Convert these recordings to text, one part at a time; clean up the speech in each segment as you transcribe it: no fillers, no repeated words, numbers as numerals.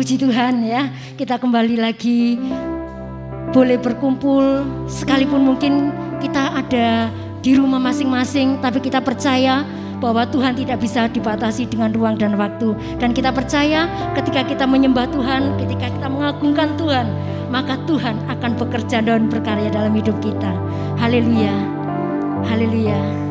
Puji Tuhan ya, kita kembali lagi boleh berkumpul sekalipun mungkin kita ada di rumah masing-masing, tapi kita percaya bahwa Tuhan tidak bisa dibatasi dengan ruang dan waktu. Dan kita percaya ketika kita menyembah Tuhan, ketika kita mengagungkan Tuhan, maka Tuhan akan bekerja dan berkarya dalam hidup kita. Haleluya, haleluya.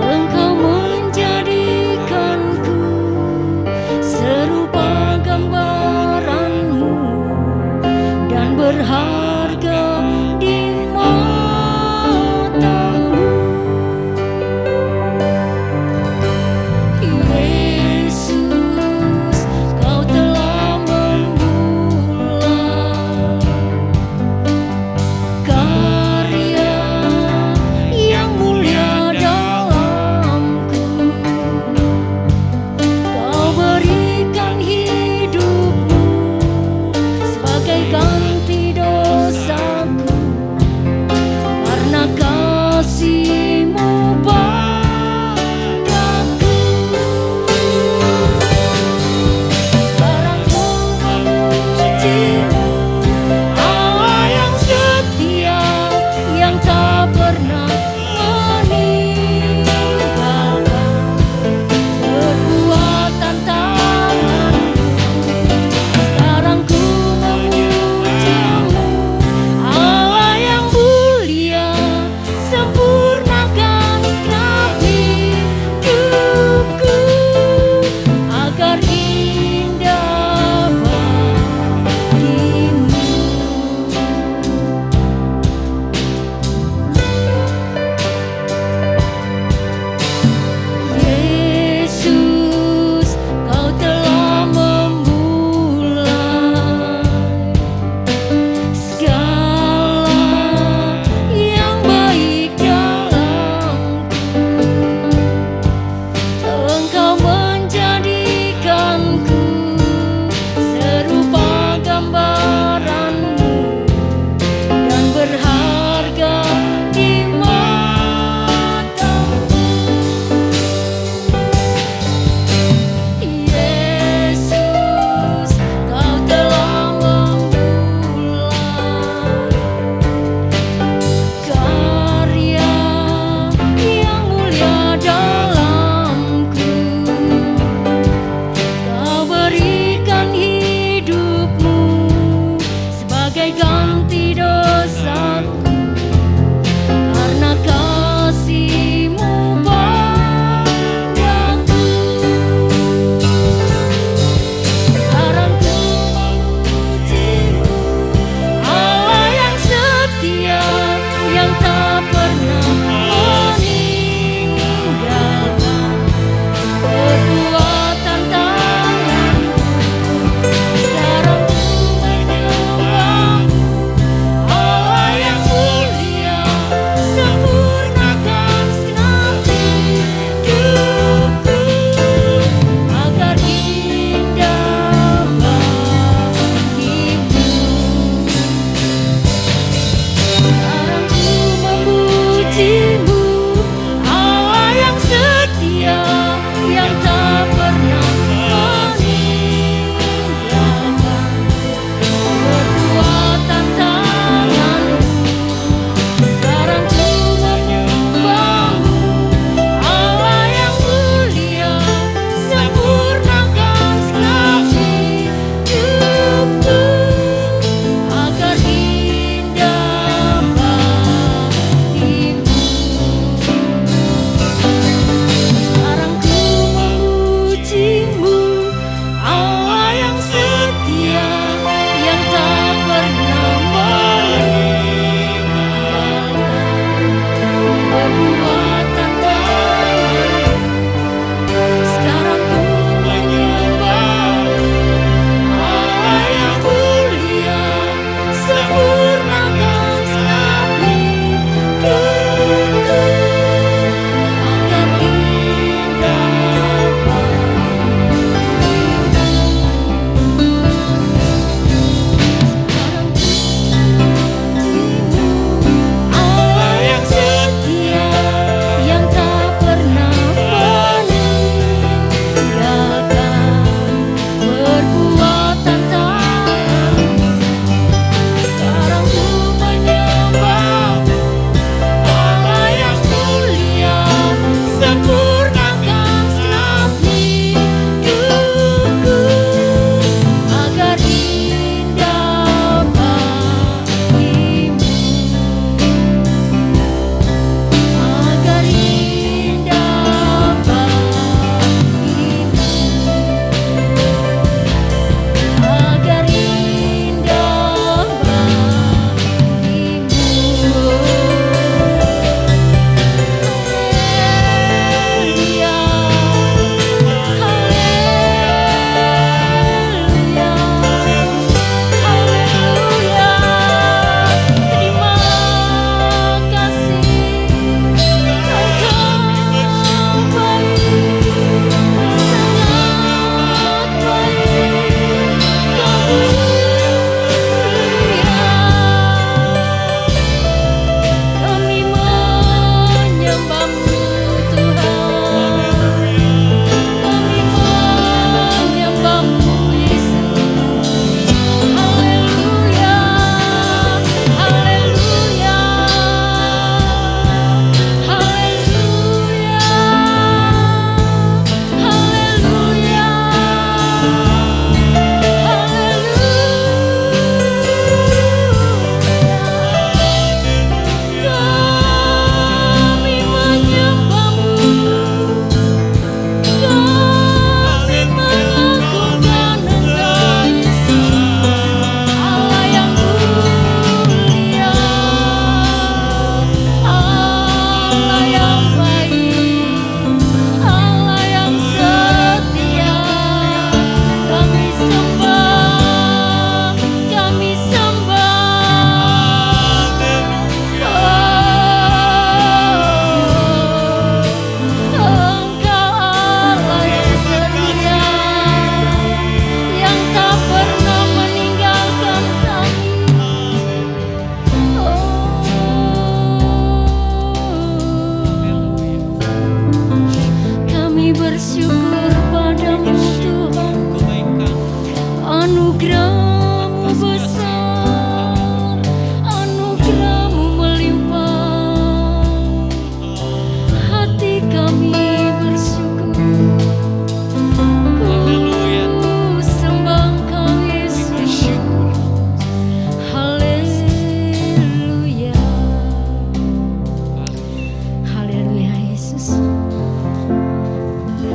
Engkau menjadikan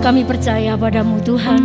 Kami percaya padamu Tuhan,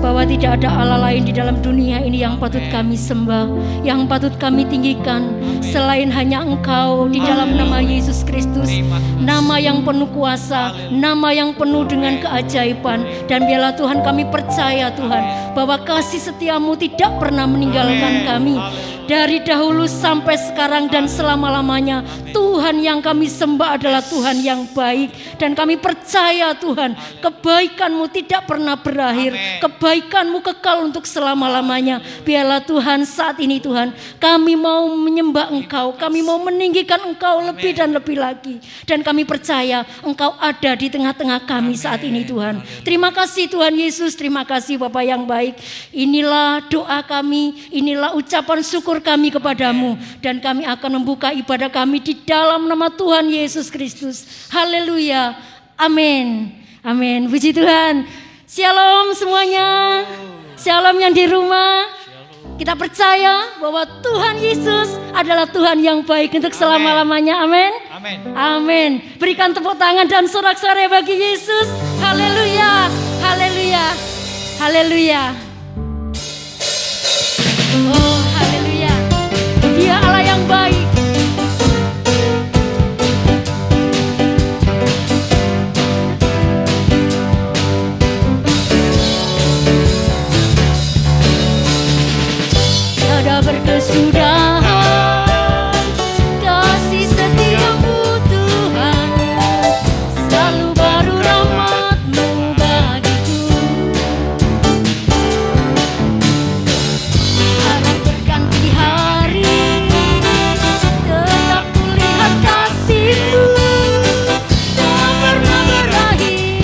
bahwa tidak ada Allah lain di dalam dunia ini yang patut kami sembah, yang patut kami tinggikan selain hanya Engkau di dalam nama Yesus Kristus, nama yang penuh kuasa, nama yang penuh dengan keajaiban. Dan biarlah Tuhan kami percaya Tuhan, bahwa kasih setiamu tidak pernah meninggalkan kami dari dahulu sampai sekarang dan selama-lamanya. Tuhan yang kami sembah adalah Tuhan yang baik, dan kami percaya Tuhan, kebaikan-Mu tidak pernah berakhir, kebaikan-Mu kekal untuk selama-lamanya. Biarlah Tuhan saat ini Tuhan, kami mau menyembah Engkau, kami mau meninggikan Engkau lebih dan lebih lagi, dan kami percaya Engkau ada di tengah-tengah kami saat ini Tuhan. Terima kasih Tuhan Yesus, terima kasih Bapa yang baik. Inilah doa kami, inilah ucapan syukur kami kepadamu, dan kami akan membuka ibadah kami di dalam nama Tuhan Yesus Kristus. Haleluya, amin, amin. Puji Tuhan. Shalom semuanya, shalom yang di rumah. Kita percaya bahwa Tuhan Yesus adalah Tuhan yang baik untuk selama-lamanya. Amin, amin, amin. Berikan tepuk tangan dan sorak-sorai bagi Yesus. Haleluya, haleluya, haleluya. Oh haleluya, Dia Allah yang baik. Tiada berkesudahan kasih setiamu Tuhan, selalu baru rahmat-Mu bagiku. Hari berganti hari, tetap kulihat kasih-Mu, tak pernah berakhir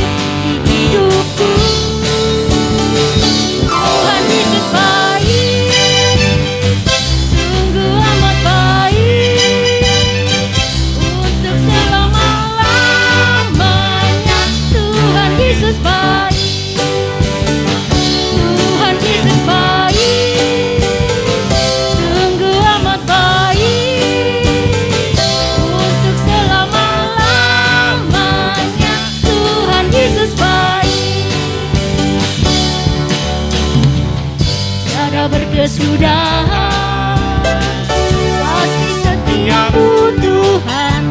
di hidupku. Tuhan Yesus baik, sungguh amat baik, untuk selama-lamanya. Tuhan Yesus baik, Tuhan Yesus baik, sungguh amat baik, untuk selama-lamanya. Tuhan Yesus baik, tiada berkesudahan kasih setiamu Tuhan,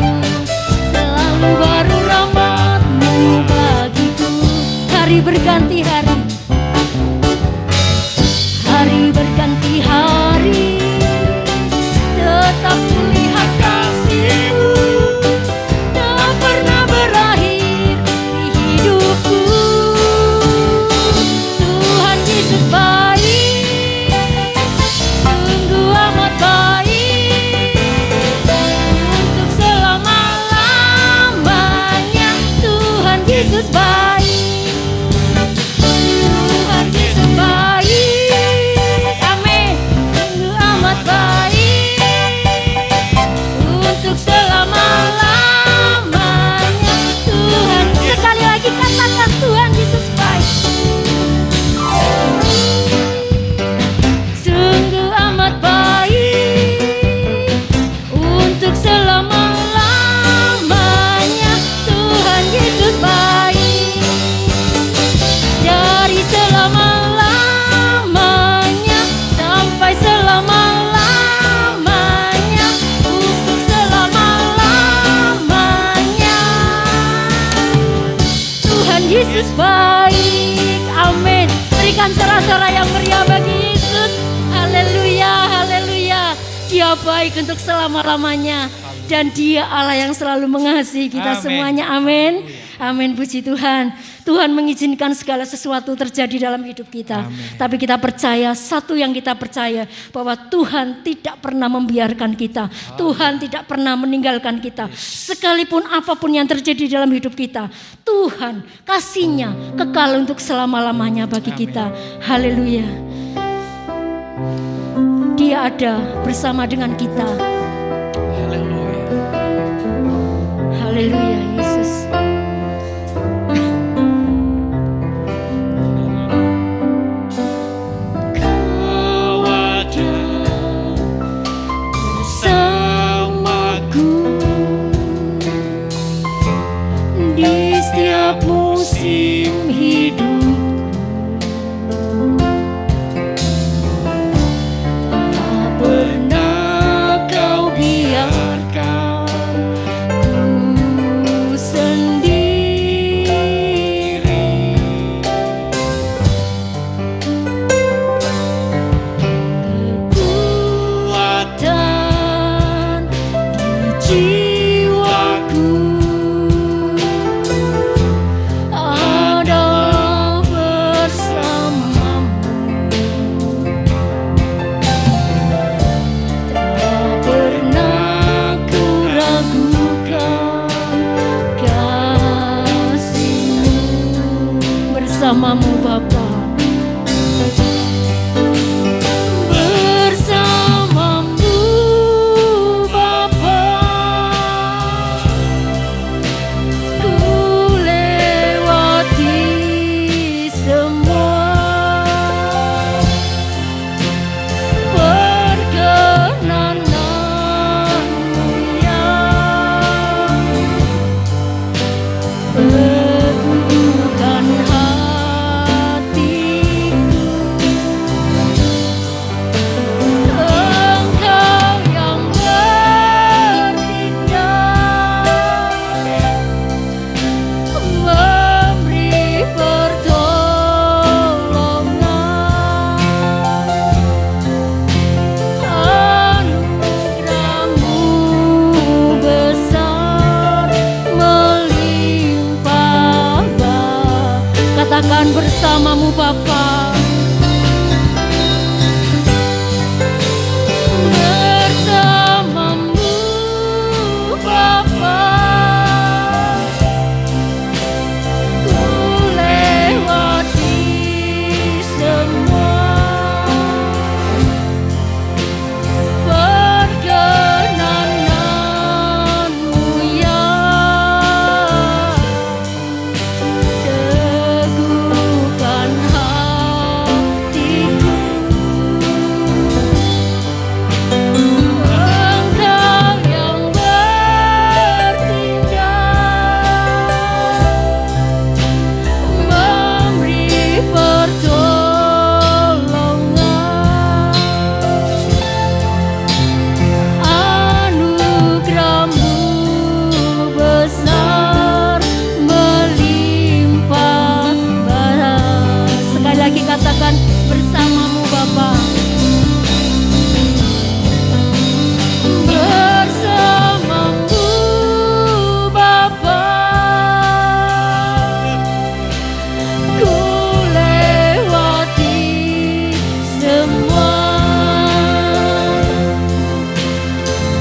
selalu baru rahmat-Mu bagiku. Hari berganti hari, hari berganti hari, tetap kulihat kasih-Mu, tak pernah berakhir di hidupku. Tuhan Yesus baik, sungguh amat baik, untuk selama-lamanya. Tuhan Yesus baik, Tuhan Yesus baik, amin. Sungguh amat baik, untuk selama-lamanya. Tuhan, sekali lagi katakan Tuhan Yesus baik, sungguh amat baik, untuk selama-lamanya. Tuhan Yesus baik, dari selama-lamanya sampai selama-lamanya, untuk selama-lamanya. Tuhan Yesus baik, amin. Berikan sorak-sorai yang meriah bagi Yesus. Haleluya, haleluya. Dia baik untuk selama-lamanya, dan Dia Allah yang selalu mengasihi kita semuanya. Amin, amin. Puji Tuhan. Tuhan mengizinkan segala sesuatu terjadi dalam hidup kita. Tapi kita percaya, satu yang kita percaya, bahwa Tuhan tidak pernah membiarkan kita. Tuhan tidak pernah meninggalkan kita. Sekalipun apapun yang terjadi dalam hidup kita, Tuhan kasih-Nya kekal untuk selama-lamanya bagi kita. Haleluya. Dia ada bersama dengan kita. Haleluya. Haleluya Yesus. Kau ada bersamaku Di setiap musim bersamamu Bapa. Bersamamu Bapa, ku lewati semua perkenananmu yang teguhkan hatiku. Engkau yang bertindak, memberi pertolongan. Anugerahmu besar melimpah. Katakan bersamamu Bapa. Bersamamu Bapa, ku lewati semua perkenananmu yang teguhkan hatiku. Engkau yang bertindak, memberi pertolongan. Anugerahmu besar melimpah balas. Sekali lagi katakan bersamamu Bapa. Bersamamu Bapa, ku lewati semua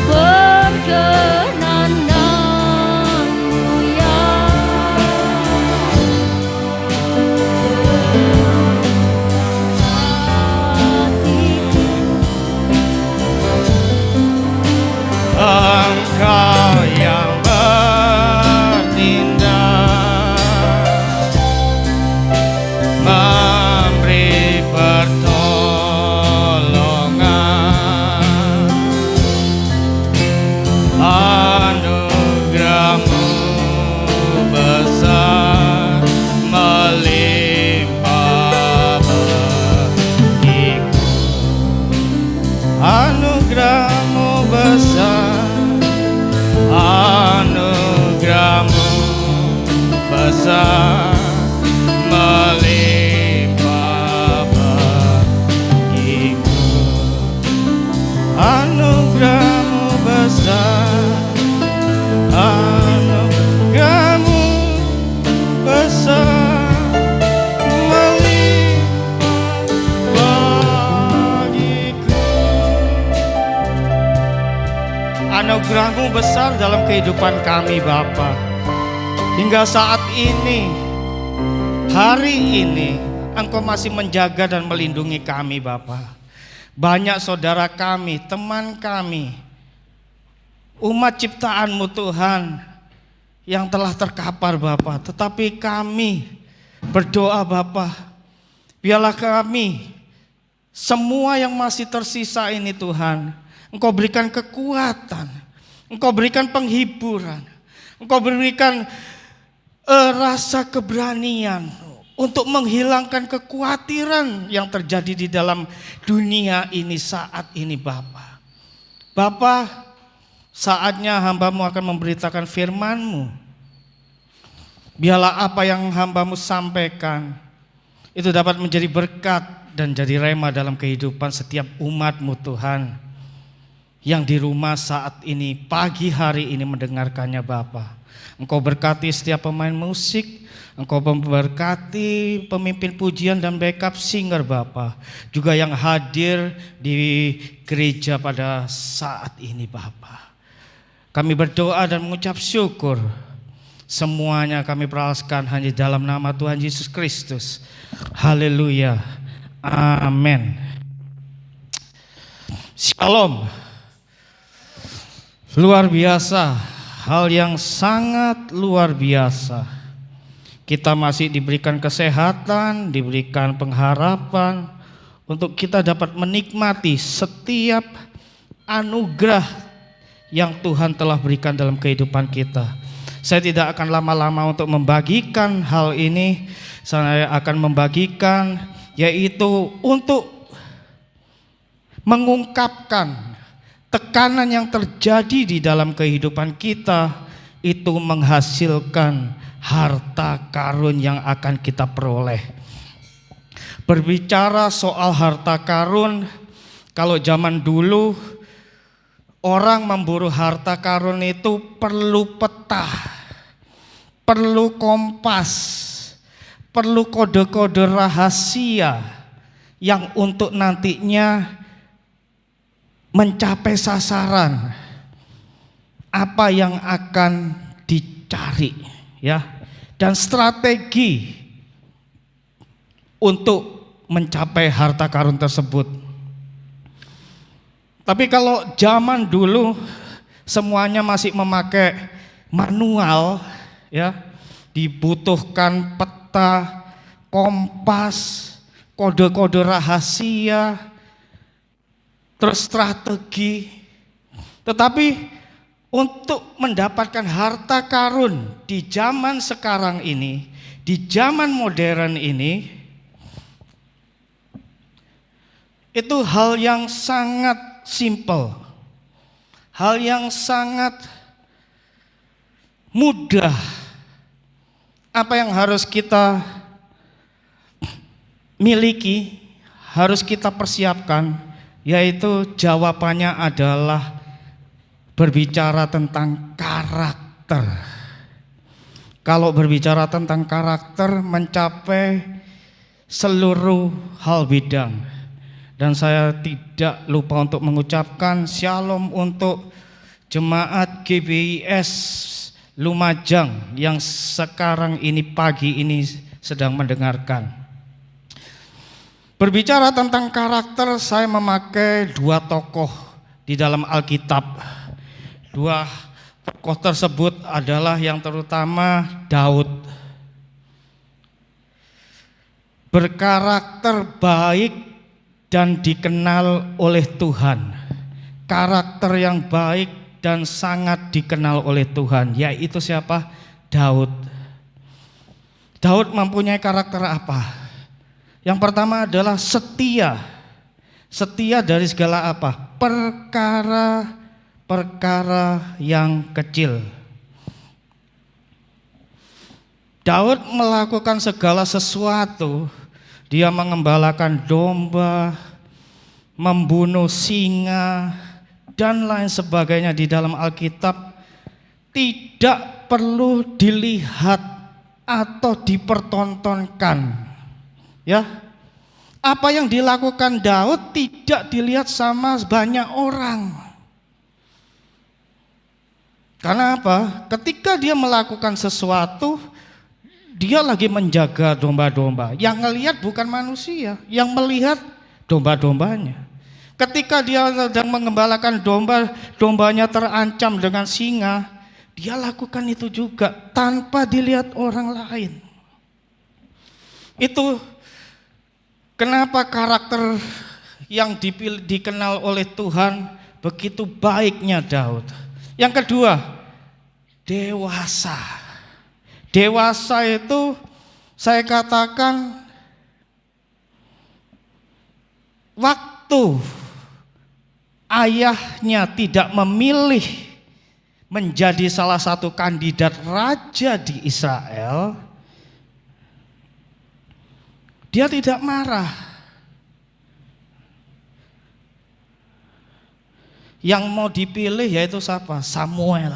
perkenananmu yang hatiku. Engkau yang bertindak, memberi pertolongan. Anugerahmu besar melimpah bagiku. Anugerahmu besar, anugerahmu besar melimpah bagiku. Anugerahmu besar, anugerahmu besar melimpah bagiku. Anugerahmu besar dalam kehidupan kami Bapa. Hingga saat ini, hari ini, Engkau masih menjaga dan melindungi kami Bapa. Banyak saudara kami, teman kami, umat ciptaan-Mu Tuhan yang telah terkapar Bapa. Tetapi kami berdoa Bapa, biarlah kami semua yang masih tersisa ini Tuhan, Engkau berikan kekuatan, Engkau berikan penghiburan, Engkau berikan rasa keberanian untuk menghilangkan kekhawatiran yang terjadi di dalam dunia ini saat ini Bapa. Bapa, saatnya hamba-Mu akan memberitakan firman-Mu. Biarlah apa yang hamba-Mu sampaikan itu dapat menjadi berkat dan jadi rema dalam kehidupan setiap umat-Mu Tuhan yang di rumah saat ini, pagi hari ini mendengarkannya Bapa. Engkau berkati setiap pemain musik, Engkau memberkati pemimpin pujian dan backup singer Bapa, juga yang hadir di gereja pada saat ini Bapa. Kami berdoa dan mengucap syukur Semuanya kami perahaskan hanya dalam nama Tuhan Yesus Kristus. Haleluya. Amin. Shalom. Luar biasa, hal yang sangat luar biasa. Kita masih diberikan kesehatan, diberikan pengharapan untuk kita dapat menikmati setiap anugerah yang Tuhan telah berikan dalam kehidupan kita. Saya tidak akan lama-lama untuk membagikan hal ini. Saya akan membagikan yaitu untuk mengungkapkan tekanan yang terjadi di dalam kehidupan kita itu menghasilkan harta karun yang akan kita peroleh. Berbicara soal harta karun, kalau zaman dulu orang memburu harta karun itu perlu peta, perlu kompas, perlu kode-kode rahasia yang untuk nantinya mencapai sasaran apa yang akan dicari, ya, dan strategi untuk mencapai harta karun tersebut. Tapi kalau zaman dulu semuanya masih memakai manual, ya, dibutuhkan peta, kompas, kode-kode rahasia, terus strategi. Tetapi untuk mendapatkan harta karun di zaman sekarang ini, di zaman modern ini, itu hal yang sangat simple, hal yang sangat mudah. Apa yang harus kita miliki, harus kita persiapkan, yaitu jawabannya adalah berbicara tentang karakter. Kalau berbicara tentang karakter, mencapai seluruh hal bidang. Dan saya tidak lupa untuk mengucapkan shalom untuk jemaat GBIS Lumajang yang sekarang ini pagi ini sedang mendengarkan. Berbicara tentang karakter, saya memakai dua tokoh di dalam Alkitab. Dua tokoh tersebut adalah yang terutama Daud. Berkarakter baik dan dikenal oleh Tuhan. Karakter yang baik dan sangat dikenal oleh Tuhan, yaitu siapa? Daud. Daud mempunyai karakter apa? Yang pertama adalah setia. Setia dari segala apa? Perkara-perkara yang kecil. Daud melakukan segala sesuatu. Dia mengembalakan domba, membunuh singa, dan lain sebagainya di dalam Alkitab. Tidak perlu dilihat atau dipertontonkan. Ya, apa yang dilakukan Daud tidak dilihat sama banyak orang. Karena apa? Ketika dia melakukan sesuatu, dia lagi menjaga domba-domba. Yang ngelihat bukan manusia, yang melihat domba-dombanya. Ketika dia sedang mengembalakan domba, dombanya terancam dengan singa, dia lakukan itu juga tanpa dilihat orang lain. Itu kenapa karakter yang dikenal oleh Tuhan begitu baiknya Daud. Yang kedua, dewasa. Dewasa itu saya katakan waktu ayahnya tidak memilih menjadi salah satu kandidat raja di Israel, dia tidak marah. Yang mau dipilih yaitu siapa? Samuel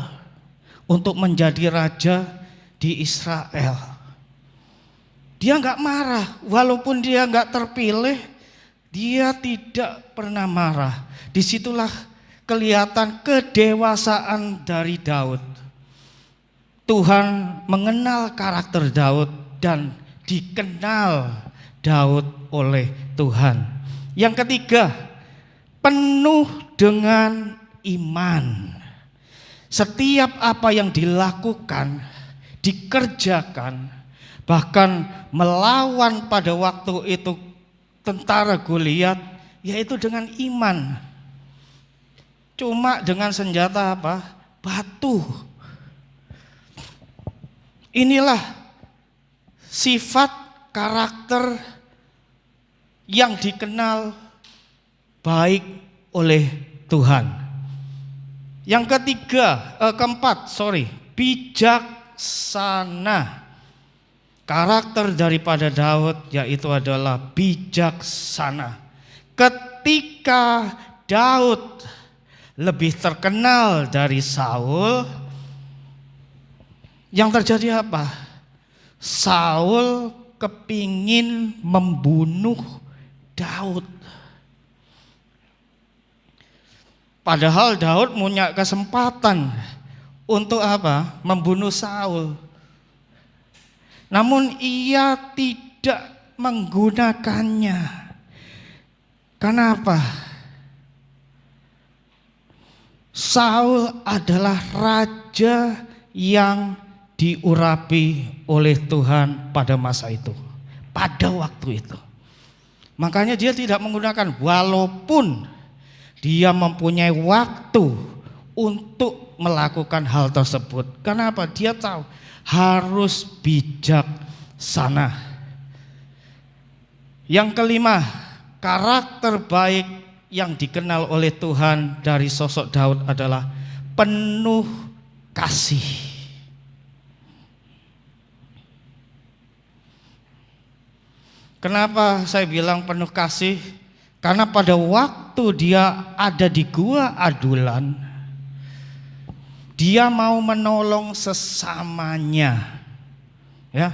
untuk menjadi raja di Israel. Dia nggak marah, walaupun dia nggak terpilih, dia tidak pernah marah. Disitulah kelihatan kedewasaan dari Daud. Tuhan mengenal karakter Daud dan dikenal Daud oleh Tuhan. Yang ketiga, penuh dengan iman. Setiap apa yang dilakukan, dikerjakan, bahkan melawan pada waktu itu tentara Goliat, yaitu dengan iman. Cuma dengan senjata apa? Batu. Inilah sifat karakter yang dikenal baik oleh Tuhan. Yang keempat, bijaksana. Karakter daripada Daud yaitu adalah bijaksana. Ketika Daud lebih terkenal dari Saul, yang terjadi apa? Saul kepingin membunuh Daud. Padahal Daud punya kesempatan untuk apa? Membunuh Saul. Namun ia tidak menggunakannya. Kenapa? Saul adalah raja yang diurapi oleh Tuhan pada masa itu, pada waktu itu. Makanya dia tidak menggunakan, walaupun dia mempunyai waktu untuk melakukan hal tersebut. Kenapa? Dia tahu harus bijaksana. Yang kelima, karakter baik yang dikenal oleh Tuhan dari sosok Daud adalah penuh kasih. Kenapa saya bilang penuh kasih? Karena pada waktu dia ada di gua Adulan, dia mau menolong sesamanya. Ya.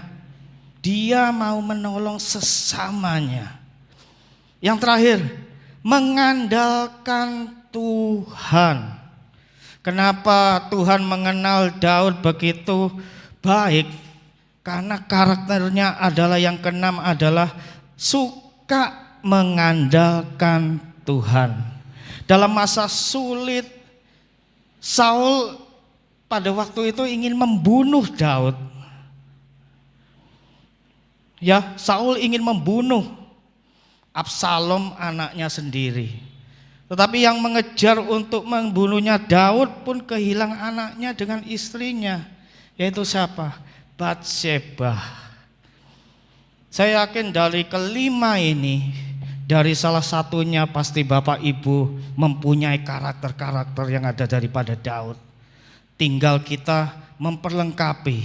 Dia mau menolong sesamanya. Yang terakhir, mengandalkan Tuhan. Kenapa Tuhan mengenal Daud begitu baik? Karena karakternya adalah yang keenam adalah suka mengandalkan Tuhan. Dalam masa sulit, Saul pada waktu itu ingin membunuh Daud. Ya, Saul ingin membunuh Absalom, anaknya sendiri. Tetapi yang mengejar untuk membunuhnya Daud pun kehilangan anaknya dengan istrinya, yaitu siapa? Batsheba. Saya yakin dari kelima ini, dari salah satunya pasti Bapak Ibu mempunyai karakter-karakter yang ada daripada Daud. Tinggal kita memperlengkapi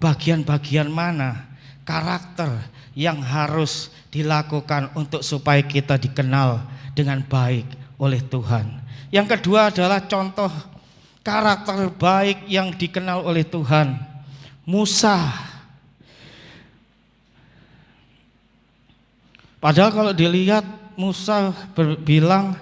bagian-bagian mana karakter yang harus dilakukan untuk supaya kita dikenal dengan baik oleh Tuhan. Yang kedua adalah contoh karakter baik yang dikenal oleh Tuhan. Musa. Padahal kalau dilihat Musa bilang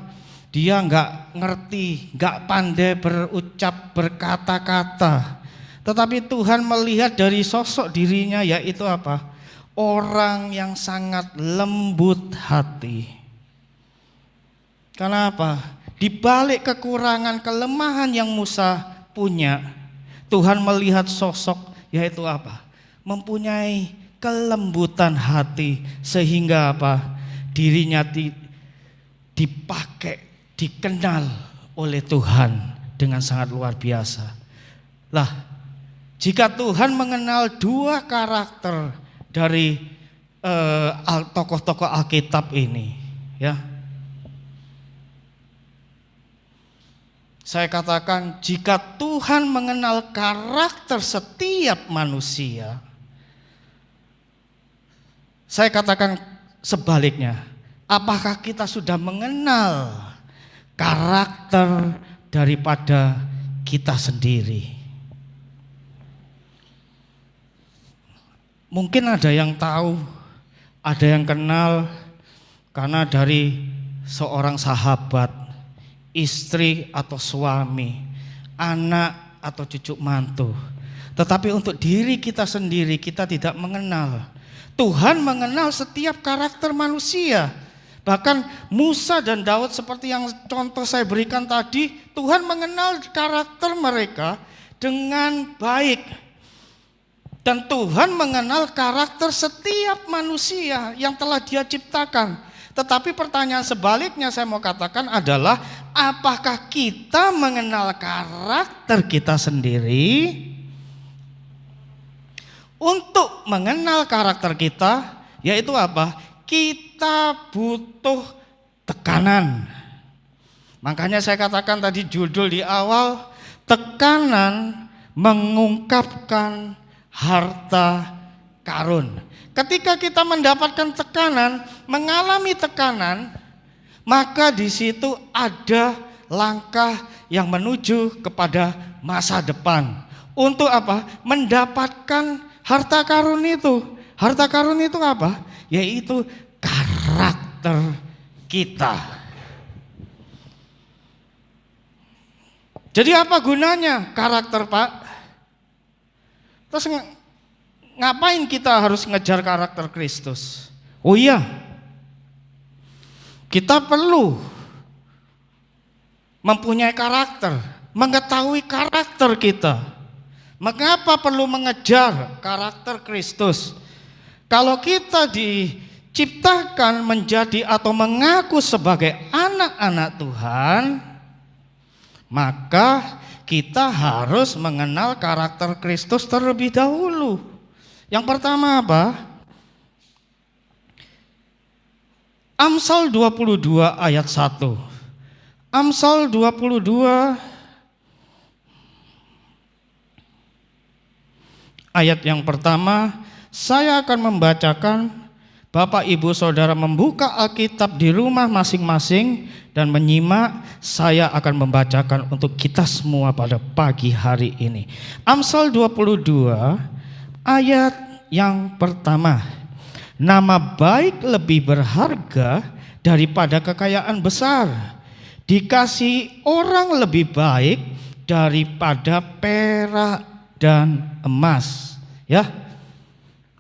dia nggak ngerti, nggak pandai berucap, berkata-kata. Tetapi Tuhan melihat dari sosok dirinya, yaitu apa? Orang yang sangat lembut hati. Kenapa? Di balik kekurangan, kelemahan yang Musa punya, Tuhan melihat sosok, yaitu apa? Mempunyai kelembutan hati, sehingga apa? Dirinya dipakai, dikenal oleh Tuhan dengan sangat luar biasa. Lah, jika Tuhan mengenal dua karakter dari tokoh-tokoh Alkitab ini, ya, saya katakan jika Tuhan mengenal karakter setiap manusia, saya katakan sebaliknya, apakah kita sudah mengenal karakter daripada kita sendiri? Mungkin ada yang tahu, ada yang kenal karena dari seorang sahabat, istri atau suami, anak atau cucu mantu. Tetapi untuk diri kita sendiri kita tidak mengenal. Tuhan mengenal setiap karakter manusia. Bahkan Musa dan Daud seperti yang contoh saya berikan tadi, Tuhan mengenal karakter mereka dengan baik. Dan Tuhan mengenal karakter setiap manusia yang telah Dia ciptakan. Tetapi pertanyaan sebaliknya saya mau katakan adalah, apakah kita mengenal karakter kita sendiri? Untuk mengenal karakter kita, yaitu apa? Kita butuh tekanan. Makanya saya katakan tadi judul di awal, tekanan mengungkapkan harta karun. Ketika kita mendapatkan tekanan, mengalami tekanan, maka di situ ada langkah yang menuju kepada masa depan. Untuk apa? Mendapatkan harta karun itu. Harta karun itu apa? Yaitu karakter kita. Jadi apa gunanya karakter, Pak? Terus ngapain kita harus ngejar karakter Kristus? Oh iya, kita perlu mempunyai karakter, mengetahui karakter kita. Mengapa perlu mengejar karakter Kristus? Kalau kita diciptakan menjadi atau mengaku sebagai anak-anak Tuhan, maka kita harus mengenal karakter Kristus terlebih dahulu. Yang pertama apa? Amsal 22 ayat 1. Amsal 22 ayat yang pertama, saya akan membacakan. Bapak, Ibu, Saudara membuka Alkitab di rumah masing-masing dan menyimak. Saya akan membacakan untuk kita semua pada pagi hari ini. Amsal 22 ayat yang pertama. Nama baik lebih berharga daripada kekayaan besar. Dikasih orang lebih baik daripada perak dan emas. Ya.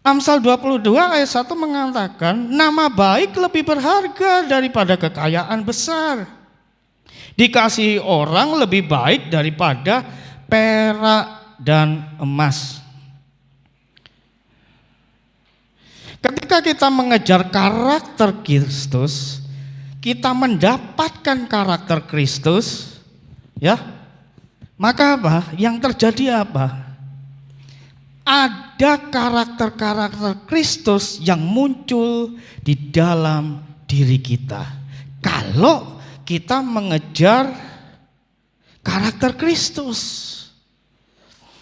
Amsal 22 ayat 1 mengatakan, nama baik lebih berharga daripada kekayaan besar. Dikasihi orang lebih baik daripada perak dan emas. Ketika kita mengejar karakter Kristus, kita mendapatkan karakter Kristus, ya. Maka apa? Yang terjadi apa? Ada karakter-karakter Kristus yang muncul di dalam diri kita. Kalau kita mengejar karakter Kristus.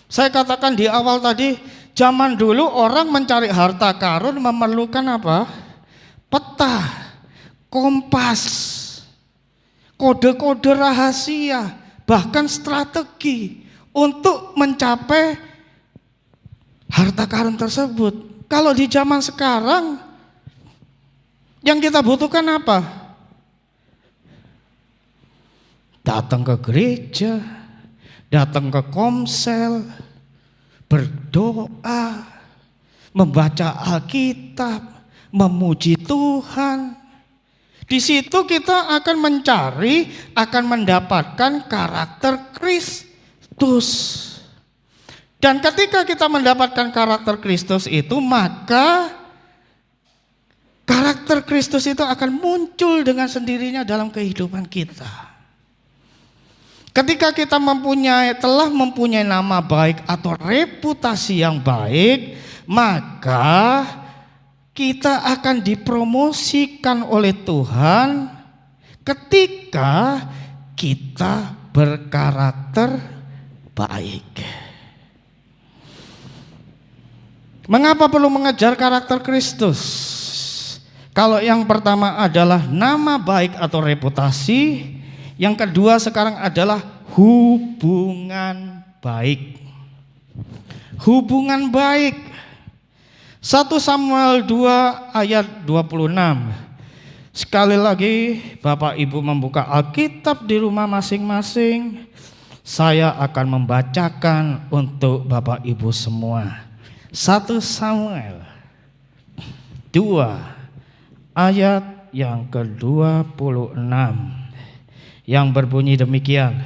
Saya katakan di awal tadi, zaman dulu orang mencari harta karun memerlukan apa? Peta, kompas, kode-kode rahasia, bahkan strategi untuk mencapai harta karun tersebut. Kalau di zaman sekarang, yang kita butuhkan apa? Datang ke gereja, datang ke komsel, berdoa, membaca Alkitab, memuji Tuhan. Di situ kita akan mencari, akan mendapatkan karakter Kristus. Dan ketika kita mendapatkan karakter Kristus itu, maka karakter Kristus itu akan muncul dengan sendirinya dalam kehidupan kita. Ketika kita telah mempunyai nama baik atau reputasi yang baik, maka kita akan dipromosikan oleh Tuhan ketika kita berkarakter baik. Mengapa perlu mengejar karakter Kristus? Kalau yang pertama adalah nama baik atau reputasi, yang kedua sekarang adalah hubungan baik. Hubungan baik. 1 Samuel 2 ayat 26. Sekali lagi Bapak Ibu membuka Alkitab di rumah masing-masing. Saya akan membacakan untuk Bapak Ibu semua. 1 Samuel 2 ayat yang ke-26 yang berbunyi demikian.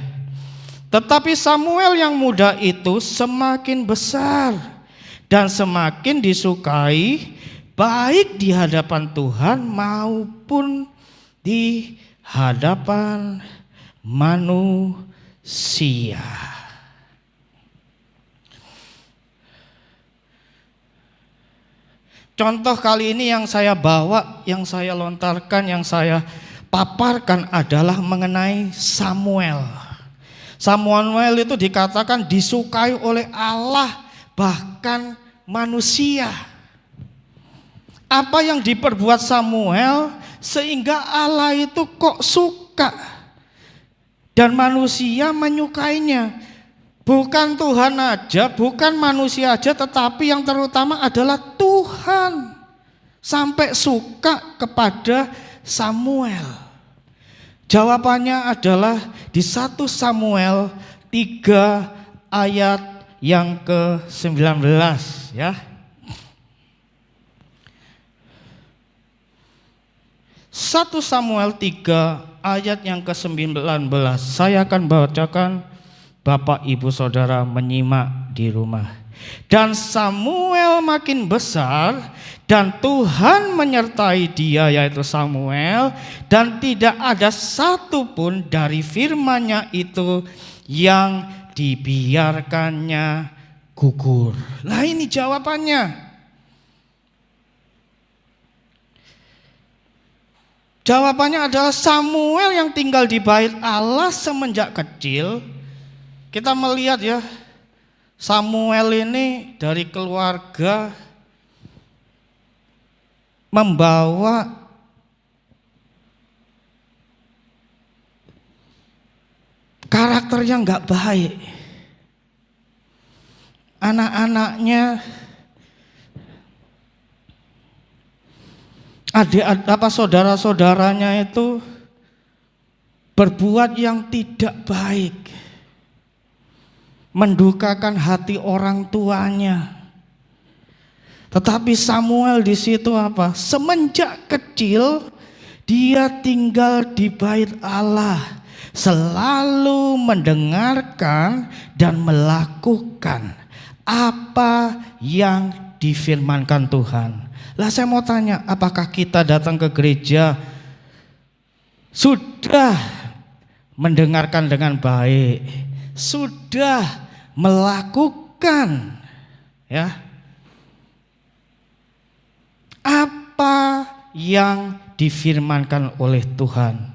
Tetapi Samuel yang muda itu semakin besar dan semakin disukai, baik di hadapan Tuhan maupun di hadapan manusia. Contoh kali ini yang saya bawa, yang saya lontarkan, yang saya paparkan adalah mengenai Samuel. Samuel itu dikatakan disukai oleh Allah, bahkan manusia. Apa yang diperbuat Samuel sehingga Allah itu kok suka dan manusia menyukainya? Bukan Tuhan aja, bukan manusia aja, tetapi yang terutama adalah Tuhan sampai suka kepada Samuel. Jawabannya adalah di 1 Samuel 3 ayat yang ke-19 ya. 1 Samuel 3 ayat yang ke-19. Saya akan bacakan, Bapak Ibu Saudara menyimak di rumah. Dan Samuel makin besar dan Tuhan menyertai dia, yaitu Samuel, dan tidak ada satupun dari firman-Nya itu yang dibiarkannya gugur. Nah, ini jawabannya. Jawabannya adalah Samuel yang tinggal di bait Allah semenjak kecil. Kita melihat ya, Samuel ini dari keluarga membawa karakter yang gak baik. Anak-anaknya, saudara-saudaranya itu berbuat yang tidak baik, mendukakan hati orang tuanya. Tetapi Samuel di situ apa? Semenjak kecil dia tinggal di bait Allah, selalu mendengarkan dan melakukan apa yang difirmankan Tuhan. Lah saya mau tanya, apakah kita datang ke gereja sudah mendengarkan dengan baik, sudah melakukan ya apa yang difirmankan oleh Tuhan?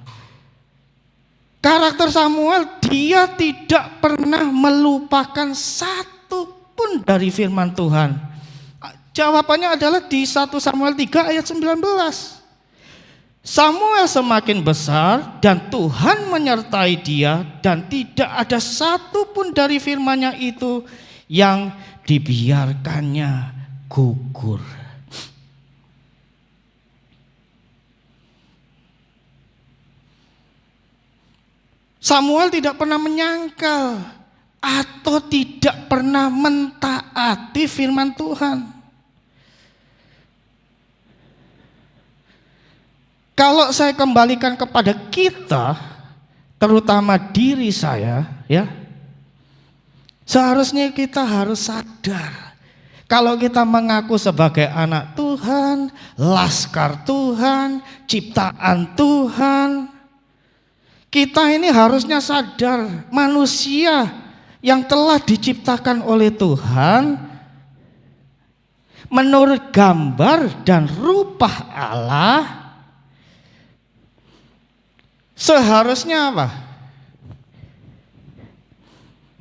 Karakter Samuel, dia tidak pernah melupakan satu pun dari firman Tuhan. Jawabannya adalah di 1 Samuel 3 ayat 19. Samuel semakin besar dan Tuhan menyertai dia, dan tidak ada satu pun dari firman-Nya itu yang dibiarkannya gugur. Samuel tidak pernah menyangkal atau tidak pernah mentaati firman Tuhan. Kalau saya kembalikan kepada kita, terutama diri saya, ya, seharusnya kita harus sadar kalau kita mengaku sebagai anak Tuhan, laskar Tuhan, ciptaan Tuhan, kita ini harusnya sadar manusia yang telah diciptakan oleh Tuhan menurut gambar dan rupa Allah. Seharusnya apa?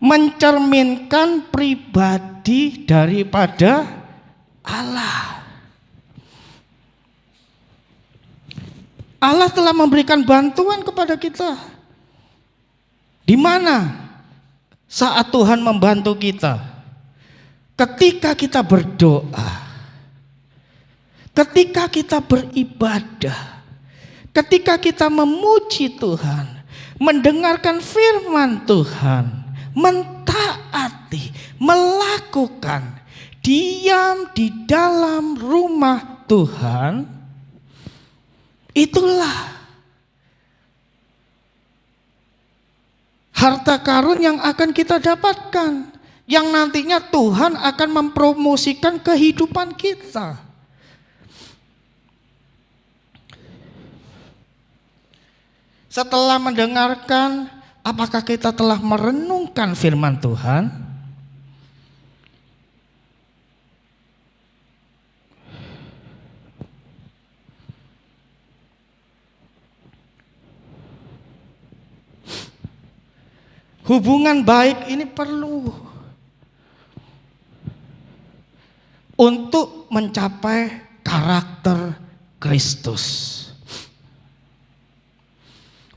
Mencerminkan pribadi daripada Allah. Allah telah memberikan bantuan kepada kita. Di mana saat Tuhan membantu kita? Ketika kita berdoa, ketika kita beribadah, ketika kita memuji Tuhan, mendengarkan firman Tuhan, mentaati, melakukan, diam di dalam rumah Tuhan, itulah harta karun yang akan kita dapatkan, yang nantinya Tuhan akan mempromosikan kehidupan kita. Setelah mendengarkan, apakah kita telah merenungkan firman Tuhan? Hubungan baik ini perlu untuk mencapai karakter Kristus.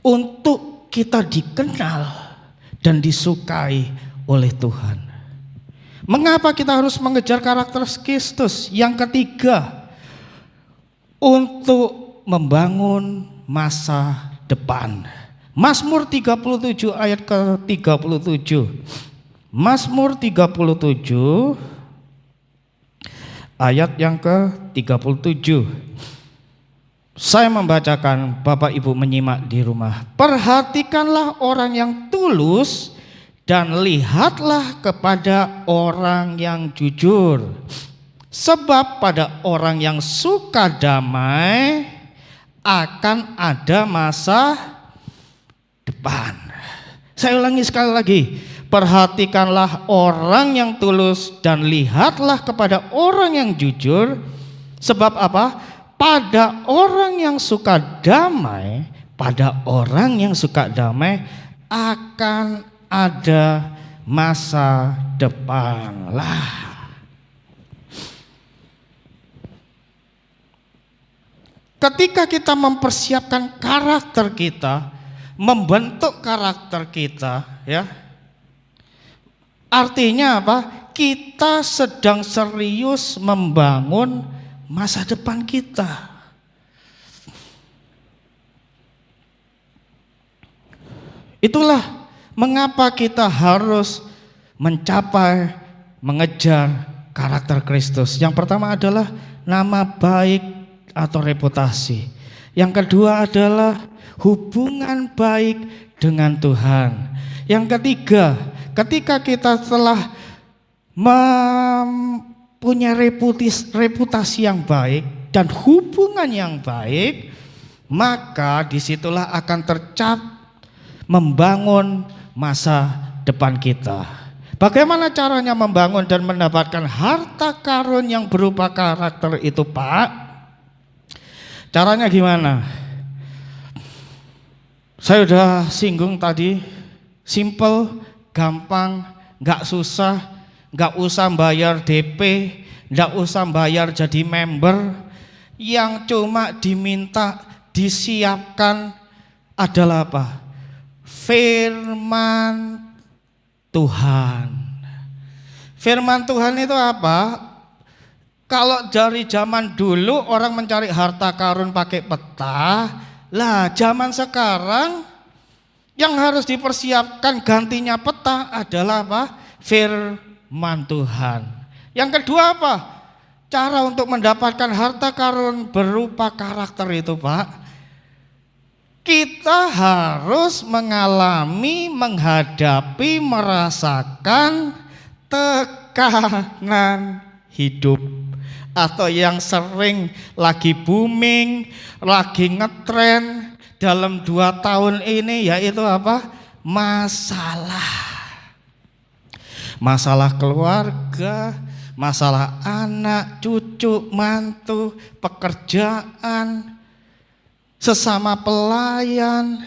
Untuk kita dikenal dan disukai oleh Tuhan. Mengapa kita harus mengejar karakter Kristus? Yang ketiga, untuk membangun masa depan. Mazmur 37 ayat ke-37. Mazmur 37 ayat yang ke-37. Saya membacakan, Bapak Ibu menyimak di rumah. Perhatikanlah orang yang tulus dan lihatlah kepada orang yang jujur. Sebab pada orang yang suka damai akan ada masa depan. Saya ulangi sekali lagi. Perhatikanlah orang yang tulus dan lihatlah kepada orang yang jujur. Sebab apa? Pada orang yang suka damai, akan ada masa depan lah. Ketika kita mempersiapkan karakter kita, membentuk karakter kita, ya, artinya apa? Kita sedang serius membangun masa depan kita. Itulah mengapa kita harus mengejar karakter Kristus. Yang pertama adalah nama baik atau reputasi. Yang kedua adalah hubungan baik dengan Tuhan. Yang ketiga, ketika kita telah punya reputasi yang baik dan hubungan yang baik, maka disitulah akan membangun masa depan kita. Bagaimana caranya membangun dan mendapatkan harta karun yang berupa karakter itu, Pak? Caranya gimana? Saya sudah singgung tadi, simple, gampang, gak susah. Gak usah bayar DP, gak usah bayar jadi member. Yang cuma diminta, disiapkan adalah apa? Firman Tuhan. Firman Tuhan itu apa? Kalau dari zaman dulu orang mencari harta karun pakai peta, lah zaman sekarang yang harus dipersiapkan gantinya peta adalah apa? Firman Tuhan. Yang kedua apa? Cara untuk mendapatkan harta karun berupa karakter itu, Pak. Kita harus menghadapi, merasakan tekanan hidup. Atau yang sering lagi booming, lagi ngetren dalam 2 tahun ini, yaitu apa? Masalah keluarga, masalah anak, cucu, mantu, pekerjaan, sesama pelayan,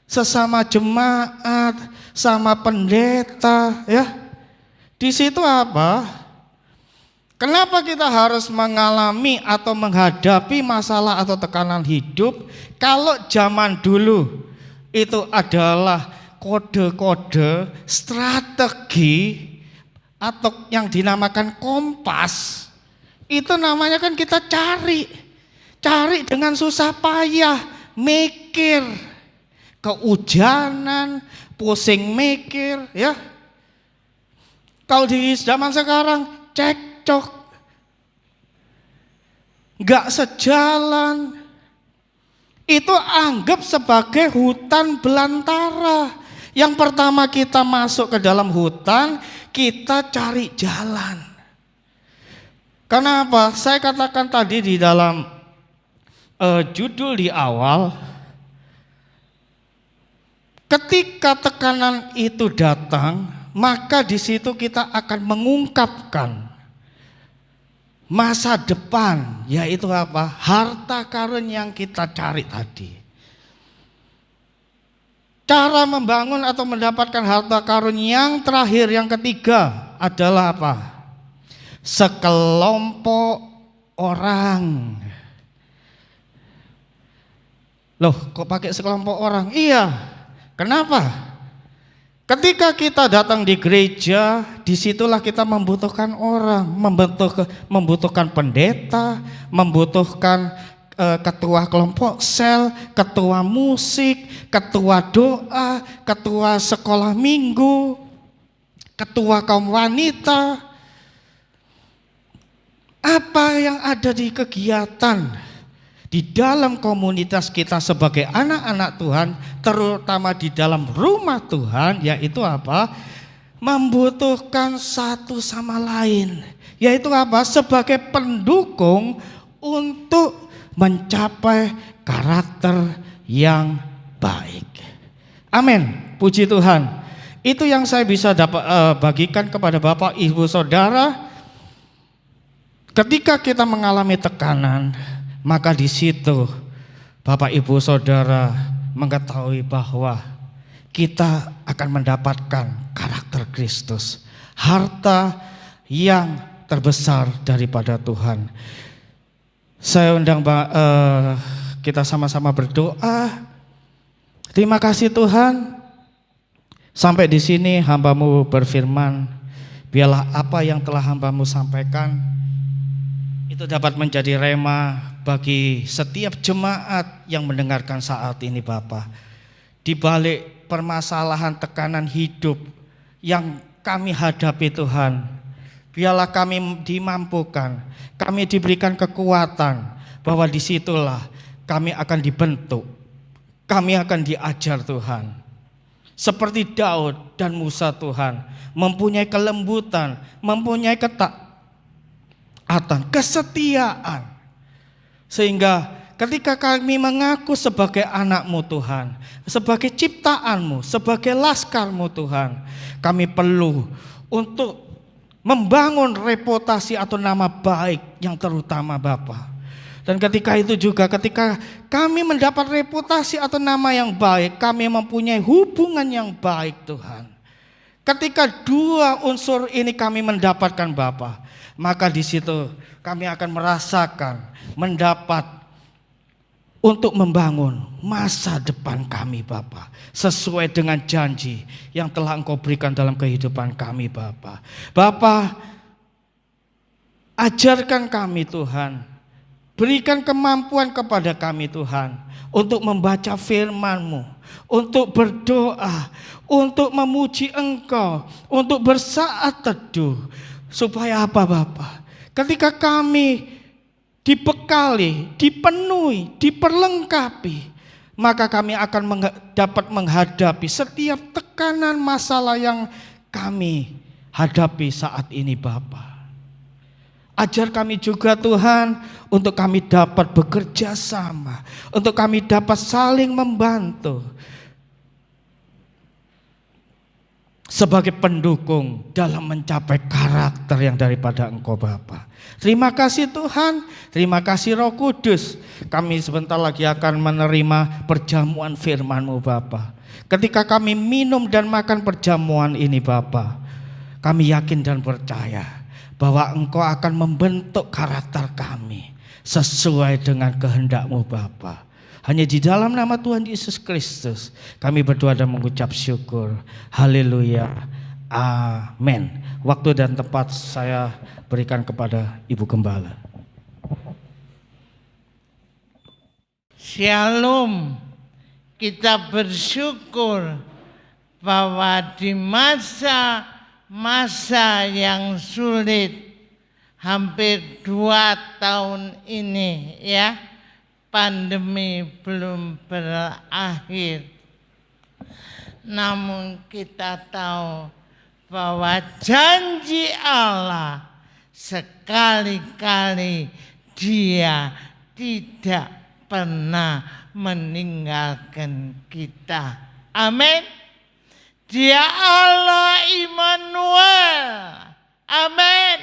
sesama jemaat, sama pendeta, ya. Di situ apa? Kenapa kita harus mengalami atau menghadapi masalah atau tekanan hidup? Kalau zaman dulu itu adalah kode-kode, strategi, atau yang dinamakan kompas, itu namanya kan kita cari dengan susah payah, mikir, kehujanan, pusing mikir, ya. Kalau di zaman sekarang cekcok, nggak sejalan, itu anggap sebagai hutan belantara. Yang pertama kita masuk ke dalam hutan, kita cari jalan. Kenapa? Saya katakan tadi di dalam judul di awal, ketika tekanan itu datang, maka di situ kita akan mengungkapkan masa depan, yaitu apa? Harta karun yang kita cari tadi. Cara membangun atau mendapatkan harta karun yang terakhir, yang ketiga adalah apa? Sekelompok orang. Loh, kok pakai sekelompok orang? Iya. Kenapa? Ketika kita datang di gereja, disitulah kita membutuhkan orang, membutuhkan pendeta, membutuhkan ketua kelompok sel, ketua musik, ketua doa, ketua sekolah minggu, ketua kaum wanita. Apa yang ada di kegiatan di dalam komunitas kita sebagai anak-anak Tuhan, terutama di dalam rumah Tuhan, yaitu apa? Membutuhkan satu sama lain, yaitu apa? Sebagai pendukung untuk mencapai karakter yang baik. Amin, puji Tuhan. Itu yang saya bisa bagikan kepada Bapak, Ibu, Saudara. Ketika kita mengalami tekanan, maka di situ Bapak, Ibu, Saudara mengetahui bahwa kita akan mendapatkan karakter Kristus, harta yang terbesar daripada Tuhan. Saya undang kita sama-sama berdoa. Terima kasih Tuhan, sampai di sini hamba-Mu berfirman, biarlah apa yang telah hamba-Mu sampaikan itu dapat menjadi rema bagi setiap jemaat yang mendengarkan saat ini Bapa. Di balik permasalahan tekanan hidup yang kami hadapi Tuhan, biarlah kami dimampukan, kami diberikan kekuatan, bahwa disitulah kami akan dibentuk, kami akan diajar Tuhan. Seperti Daud dan Musa Tuhan, mempunyai kelembutan, mempunyai ketaatan, kesetiaan. Sehingga ketika kami mengaku sebagai anak-Mu Tuhan, sebagai ciptaan-Mu, sebagai laskar-Mu Tuhan, kami perlu untuk membangun reputasi atau nama baik yang terutama Bapa. Dan ketika itu juga, ketika kami mendapat reputasi atau nama yang baik, kami mempunyai hubungan yang baik Tuhan. Ketika dua unsur ini kami mendapatkan Bapa, maka di situ kami akan merasakan, mendapat untuk membangun masa depan kami Bapa, sesuai dengan janji yang telah Engkau berikan dalam kehidupan kami Bapa. Bapa, ajarkan kami Tuhan, berikan kemampuan kepada kami Tuhan, untuk membaca firman-Mu, untuk berdoa, untuk memuji Engkau, untuk bersaat teduh. Supaya apa Bapa? Ketika kami dibekali, dipenuhi, diperlengkapi, maka kami akan dapat menghadapi setiap tekanan masalah yang kami hadapi saat ini Bapa. Ajar kami juga Tuhan, untuk kami dapat bekerja sama, untuk kami dapat saling membantu, sebagai pendukung dalam mencapai karakter yang daripada Engkau Bapa. Terima kasih Tuhan, terima kasih Roh Kudus. Kami sebentar lagi akan menerima perjamuan firman-Mu Bapa. Ketika kami minum dan makan perjamuan ini Bapa, kami yakin dan percaya bahwa Engkau akan membentuk karakter kami sesuai dengan kehendak-Mu Bapa. Hanya di dalam nama Tuhan Yesus Kristus kami berdoa dan mengucap syukur. Haleluya. Amin. Waktu dan tempat saya berikan kepada Ibu Gembala. Shalom. Kita bersyukur bahwa di masa masa yang sulit hampir 2 tahun ini ya, pandemi belum berakhir. Namun kita tahu bahwa janji Allah sekali-kali Dia tidak pernah meninggalkan kita. Amin. Dia Allah Immanuel. Amin.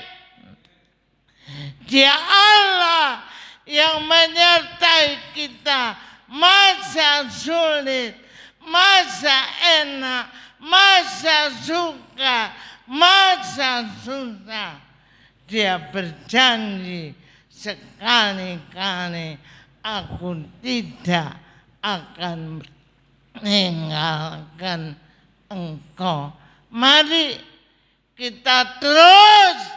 Dia Allah yang menyertai kita masa sulit, masa enak, masa suka, masa susah. Dia berjanji sekali-kali aku tidak akan meninggalkan engkau. Mari kita terus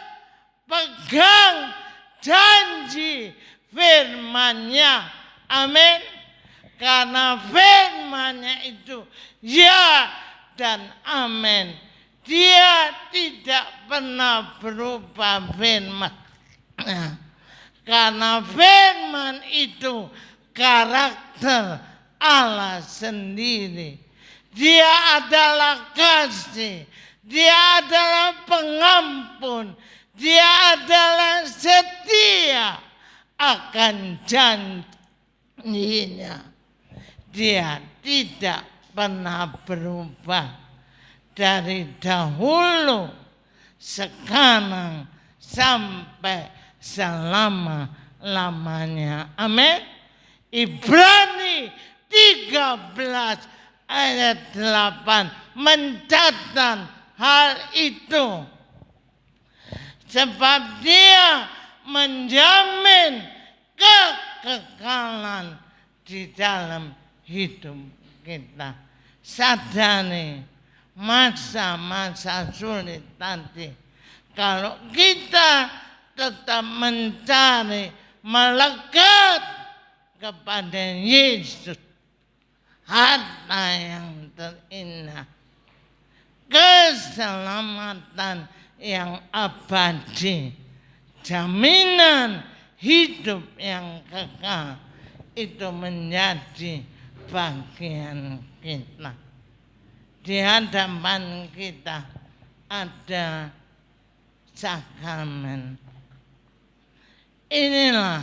pegang janji firman-Nya. Amin. Karena firman-Nya itu ya dan amin. Dia tidak pernah berubah firman. Karena firman itu karakter Allah sendiri. Dia adalah kasih. Dia adalah pengampun. Dia adalah setia akan janjinya. Dia tidak pernah berubah. Dari dahulu, sekarang, sampai selama-lamanya. Amin. Ibrani 13 ayat 8 mencatat hal itu. Sebab Dia menjamin kekekalan di dalam hidup kita. Sadari masa-masa sulit nanti, kalau kita tetap mencari melekat kepada Yesus, harta yang terindah, keselamatan yang abadi, jaminan hidup yang kekal, itu menjadi bagian kita. Di hadapan kita ada sakramen. Inilah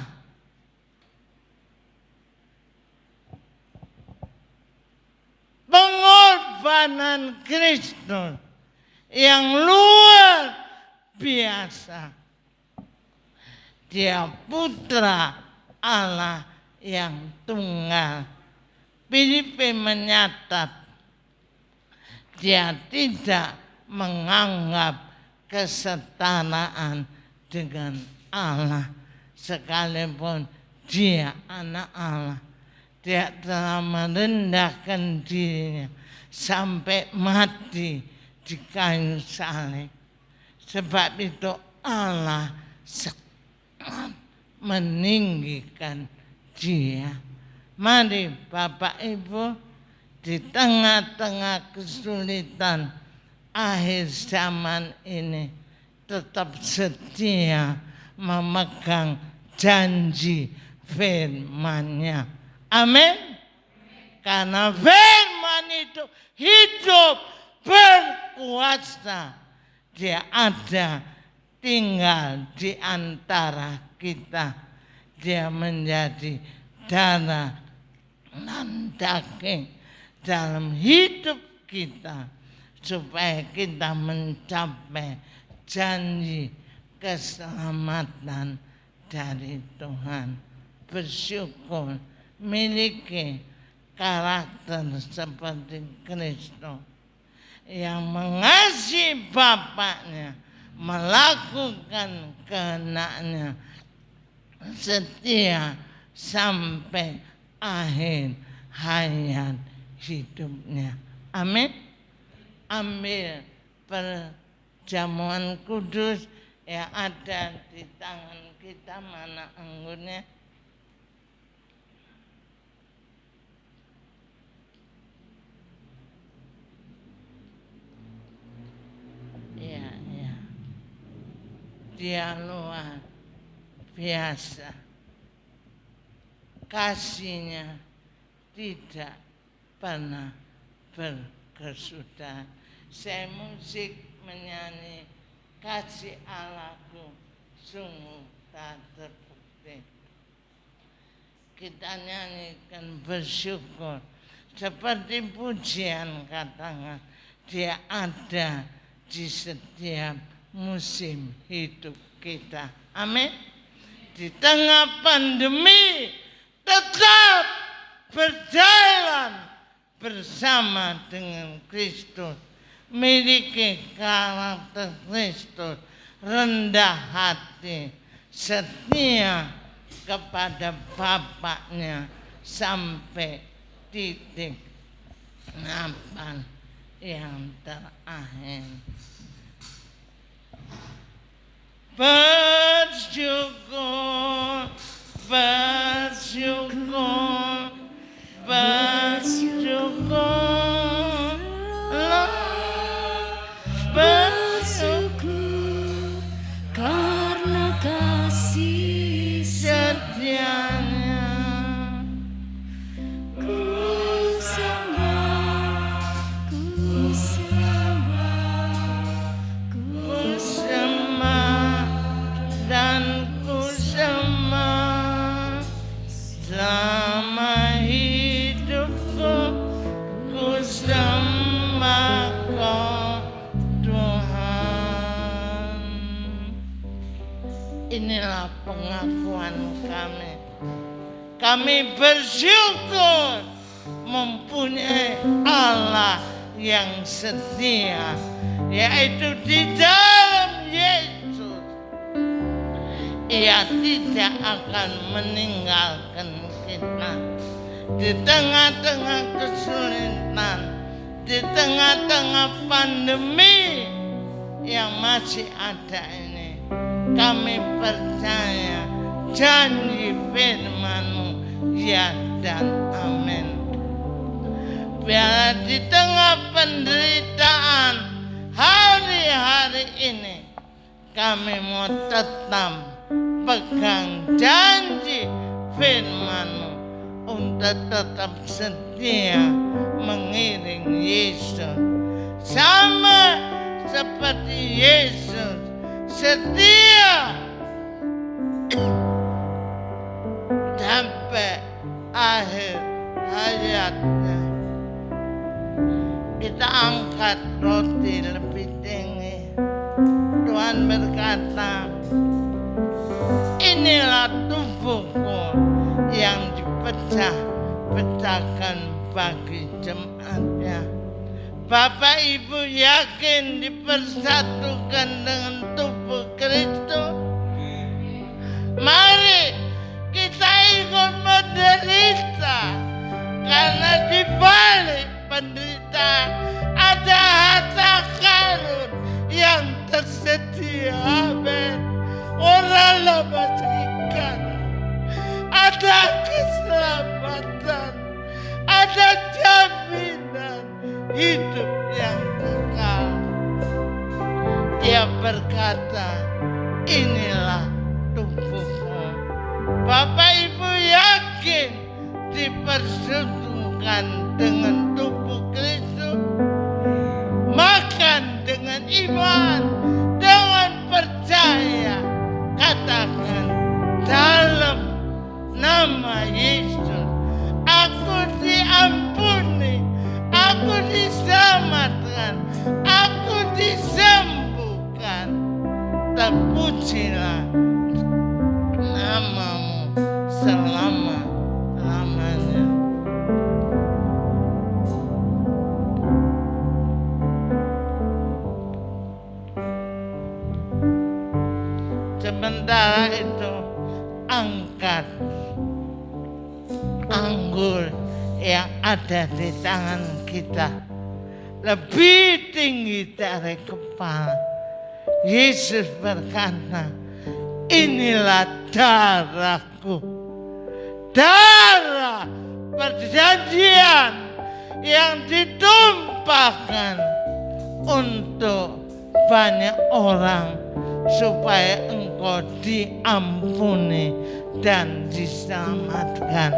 pengorbanan Kristus yang luar biasa. Dia putra Allah yang tunggal. Filipi menyatat Dia tidak menganggap kesetaraan dengan Allah, sekalipun Dia anak Allah. Dia telah merendahkan dirinya sampai mati di kayu salib. Sebab itu Allah sangat meninggikan Dia. Mari Bapak Ibu, di tengah-tengah kesulitan akhir zaman ini, tetap setia memegang janji firman-Nya. Amin. Karena firman itu hidup, berkuasa. Dia ada, tinggal di antara kita. Dia menjadi darah dan daging dalam hidup kita, supaya kita mencapai janji keselamatan dari Tuhan. Bersyukur miliki karakter seperti Kristus yang mengasihi Bapaknya, melakukan kehendaknya, setia sampai akhir hayat hidupnya. Amin. Ambil perjamuan kudus yang ada di tangan kita. Mana anggurnya? Ya. Dia luar biasa. Kasihnya tidak pernah berkesudahan. Saya musik menyanyi kasih Allahku sungguh tak terbukti. Kita nyanyikan bersyukur seperti pujian katakan dia ada di setiap musim hidup kita. Amin. Di tengah pandemi tetap berjalan bersama dengan Kristus, miliki karakter Kristus, rendah hati, setia kepada Bapaknya sampai titik napas yang terakhir. Bersyukur, bersyukur, bersyukur, Bersyukur karena kasih setianya. ku sembah, ku sembah, ku Sembah dan ku sembah selama hidupku, ku sembah Kau Tuhan. Inilah pengakuan kami. Kami bersyukur mempunyai Allah yang setia, yaitu di dalam Yesus. Ia tidak akan meninggalkan kita di tengah-tengah kesulitan, di tengah-tengah pandemi yang masih ada ini. Kami percaya janji firman-Mu ya dan amin. Biar di tengah penderitaan hari-hari ini kami mau tetap pegang janji firman-Mu untuk tetap setia mengiring Yesus. Sama seperti Yesus setia sampai akhir hayatnya. Kita angkat roti lebih tinggi. Tuhan berkata, inilah tubuhku yang dipecah-pecahkan bagi jemaatnya. Bapak Ibu yakin dipersatukan dengan tubuh Kristus? Mari kita ikut menderita, karena di balik penderitaan ada harta karun yang tersedia. Amin. Orang lembajikan, ada keselamatan, ada jaminan hidup yang kekal. Dia berkata, inilah tubuhku. Bapak Ibu yakin dipersatukan dengan tubuh Kristus? Makan dengan iman, dengan percaya. Katakan dalam nama Yesus, aku diampuni, aku diselamatkan, aku disembuhkan. Terpujilah nama-Mu selama-lamanya. Sementara itu angkat anggur yang ada di tangan kita lebih tinggi dari kepala. Yesus berkata, inilah darahku, darah perjanjian yang ditumpahkan untuk banyak orang supaya engkau diampuni dan diselamatkan.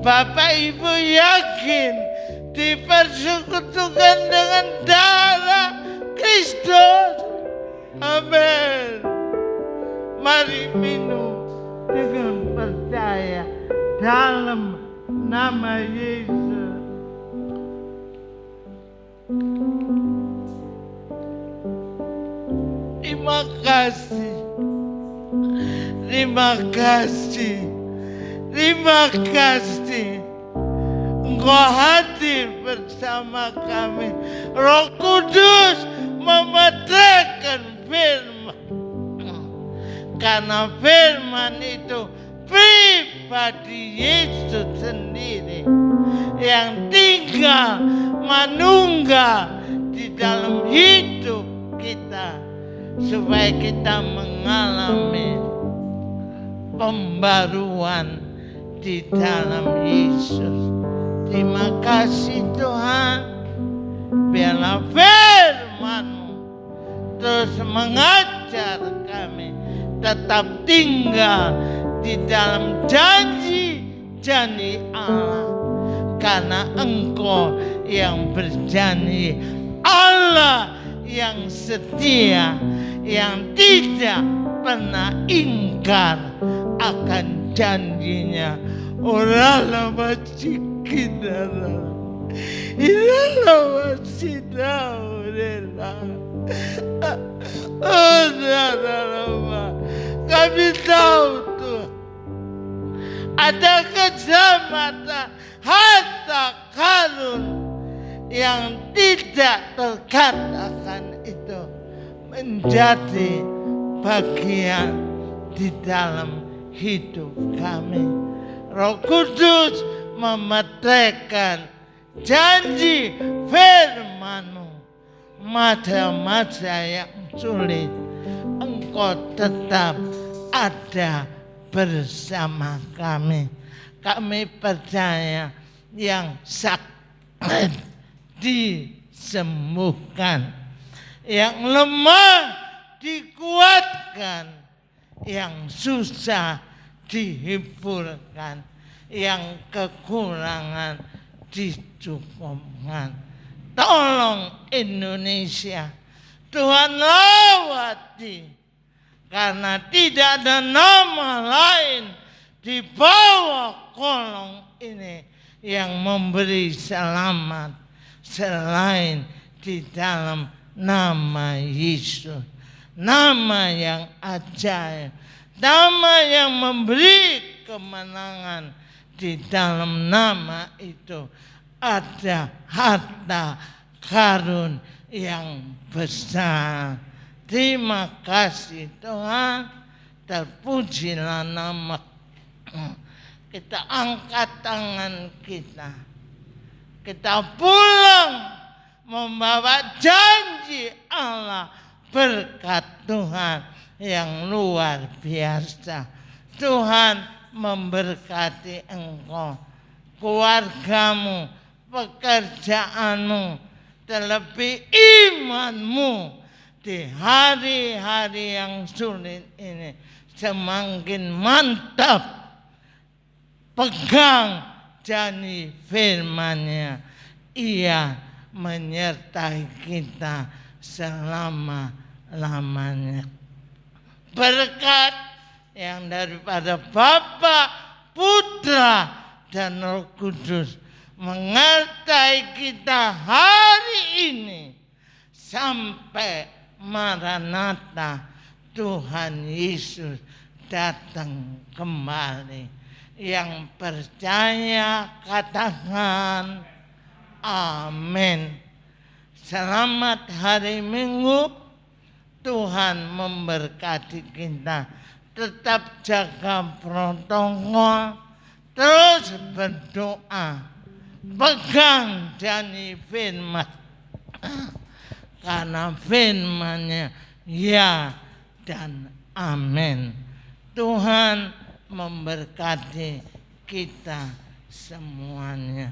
Bapak Ibu yakin dipersekutukan dengan darah Kristus. Amin. Mari minum dengan percaya dalam nama Yesus. Terima kasih. Terima kasih. Terima kasih. Engkau hadir bersama kami. Roh Kudus memeteraikan firman. Karena firman itu pribadi Yesus sendiri yang tinggal menunggal di dalam hidup kita supaya kita mengalami pembaruan di dalam Yesus. Terima kasih Tuhan, biarlah firman-Mu terus mengajar kami tetap tinggal di dalam janji-janji Allah, karena Engkau yang berjanji, Allah yang setia, yang tidak pernah ingkar akan janjinya. Orala masikidara, ilala masida orela. Kami tahu Tuhan, ada keselamatan harta karun yang tidak terkatakan itu menjadi bagian di dalam hidup kami. Roh Kudus memeteraikan janji firman-Mu. Masa-masa yang sulit, Engkau tetap ada bersama kami. Kami percaya yang sakit disembuhkan, yang lemah dikuatkan, yang susah dihiburkan, yang kekurangan dicukupkan. Tolong Indonesia, Tuhan lawati, karena tidak ada nama lain di bawah kolong ini yang memberi selamat selain di dalam nama Yesus. Nama yang ajaib, nama yang memberi kemenangan. Di dalam nama itu ada harta karun yang besar. Terima kasih Tuhan, terpujilah nama. Kita angkat tangan kita. Kita pulang membawa janji Allah, berkat Tuhan yang luar biasa. Tuhan memberkati engkau, keluargamu, pekerjaanmu, terlebih imanmu di hari-hari yang sulit ini semakin mantap. Pegang janji firman-Nya, Ia menyertai kita selama-lamanya. Berkat yang daripada Bapa, Putra, dan Roh Kudus menyertai kita hari ini sampai Maranatha, Tuhan Yesus datang kembali. Yang percaya katakan amin. Selamat hari Minggu. Tuhan memberkati kita. Tetap jaga protokol, terus berdoa, pegang janji firman, karena firman-Nya ya dan amin. Tuhan memberkati kita semuanya.